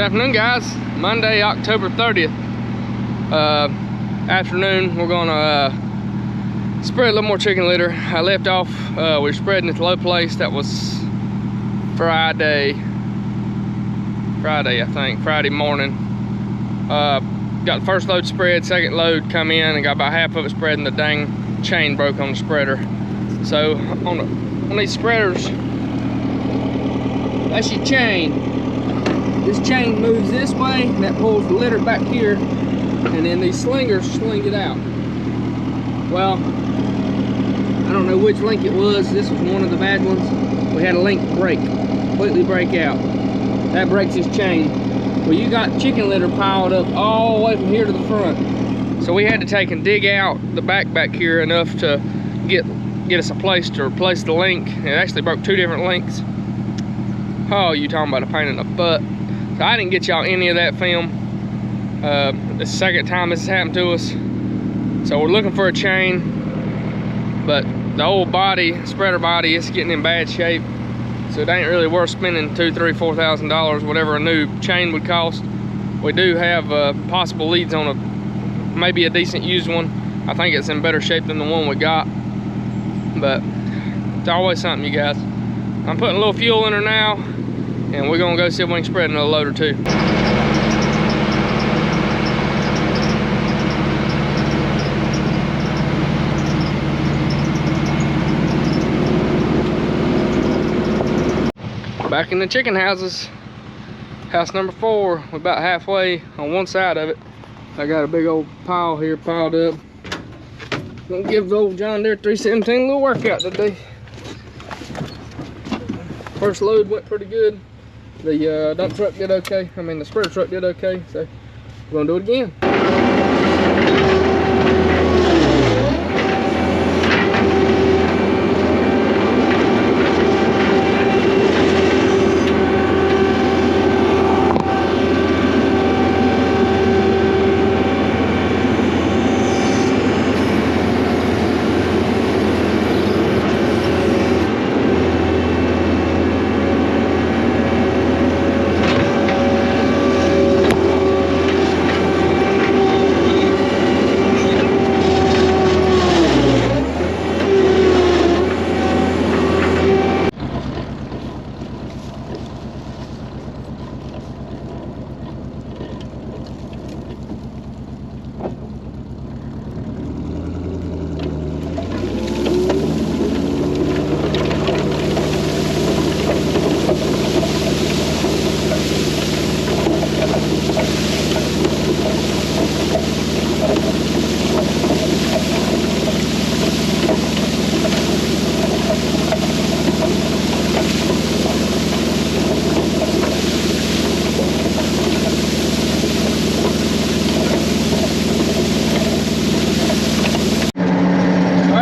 afternoon, guys. Monday, October 30th afternoon. We're gonna spread a little more chicken litter. I left off, we were spreading at the low place. That was Friday I think, Friday morning. Got the first load spread, second load come in, and got about half of it spread, and the dang chain broke on the spreader. So on these spreaders, that's your chain. This chain moves this way, and that pulls the litter back here, and then these slingers sling it out. Well, I don't know which link it was. This was one of the bad ones. We had a link break, completely break out. That breaks this chain. Well, you got chicken litter piled up all the way from here to the front. So we had to take and dig out the back here enough to get us a place to replace the link. It actually broke two different links. Oh, you talking about a pain in the butt. So I didn't get y'all any of that film. This is the second time this has happened to us. So we're looking for a chain, but the old body, spreader body, is getting in bad shape. So it ain't really worth spending $2,000, $3,000, $4,000, whatever a new chain would cost. We do have possible leads on maybe a decent used one. I think it's in better shape than the one we got, but it's always something, you guys. I'm putting a little fuel in her now, and we're gonna go see if we can spread another load or two. Back in the chicken houses, house number 4. We're about halfway on one side of it. I got a big old pile here piled up. Gonna give the old John Deere 317 a little workout today. First load went pretty good. The dump truck did okay. I mean, the spreader truck did okay. So we're gonna do it again.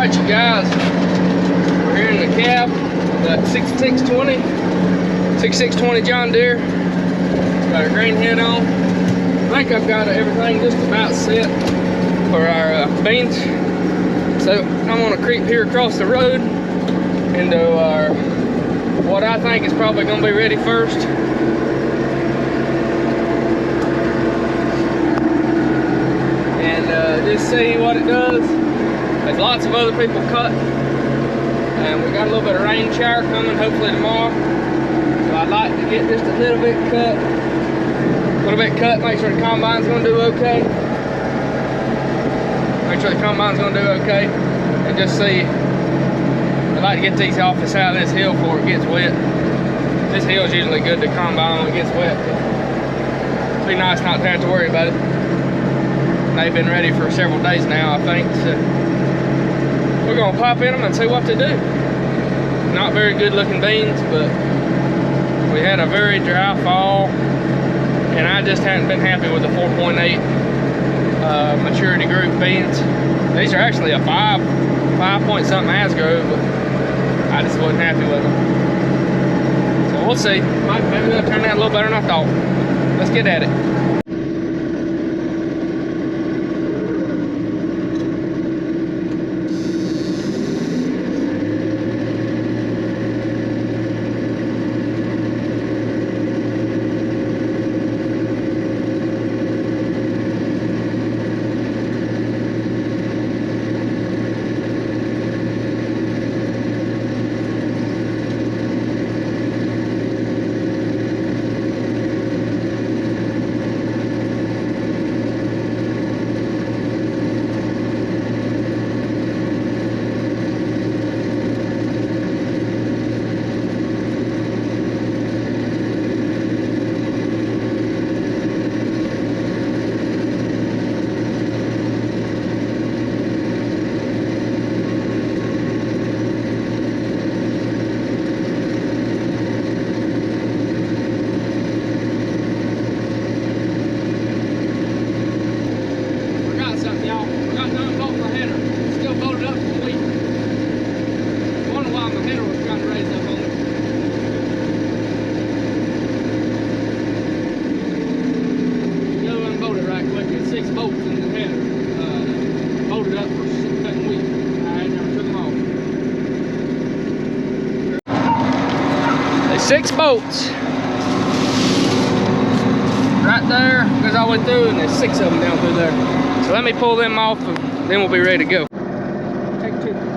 You guys, we're here in the cab, the 6620 John Deere. Got a green head on. I think I've got everything just about set for our beans. So I'm gonna creep here across the road into our, what I think is probably gonna be ready first. And just see what it does. There's lots of other people cut, and we got a little bit of rain shower coming hopefully tomorrow. So I'd like to get just a little bit cut, make sure the combine's gonna do okay. Make sure the combine's gonna do okay, and just see. I'd like to get these off the side of this hill before it gets wet. This hill is usually good to combine when it gets wet. It'd be nice not to have to worry about it. They've been ready for several days now, I think. So we're gonna pop in them and see what they do. Not very good looking beans, but we had a very dry fall, and I just hadn't been happy with the 4.8 maturity group beans. These are actually a 5 point something Asgrow, but I just wasn't happy with them. So we'll see. Maybe they'll turn out a little better than I thought. Let's get at it. 6 bolts. Right there, goes all the way through, and there's 6 of them down through there. So let me pull them off, and then we'll be ready to go. Take 2.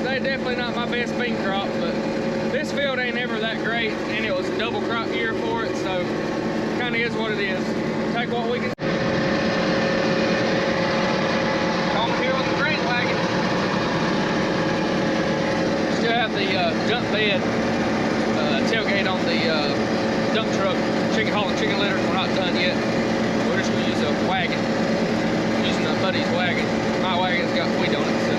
They're definitely not my best bean crop, but this field ain't ever that great, and it was a double crop year for it, so it kind of is what it is. Take what we can. On here with the grain wagon. Still have the dump bed tailgate on the dump truck. Hauling chicken litters. We're not done yet. We're just going to use a wagon. Using a buddy's wagon. My wagon's got wheat on it, so.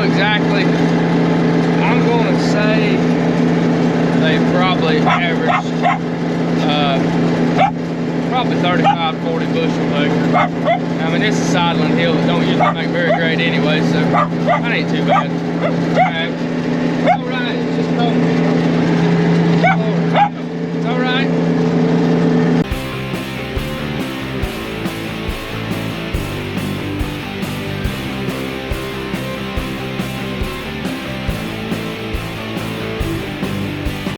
Exactly. I'm going to say they probably average probably 35, 40 bushel per acre. I mean, this is sideline hill that don't usually make very great anyway, so that ain't too bad.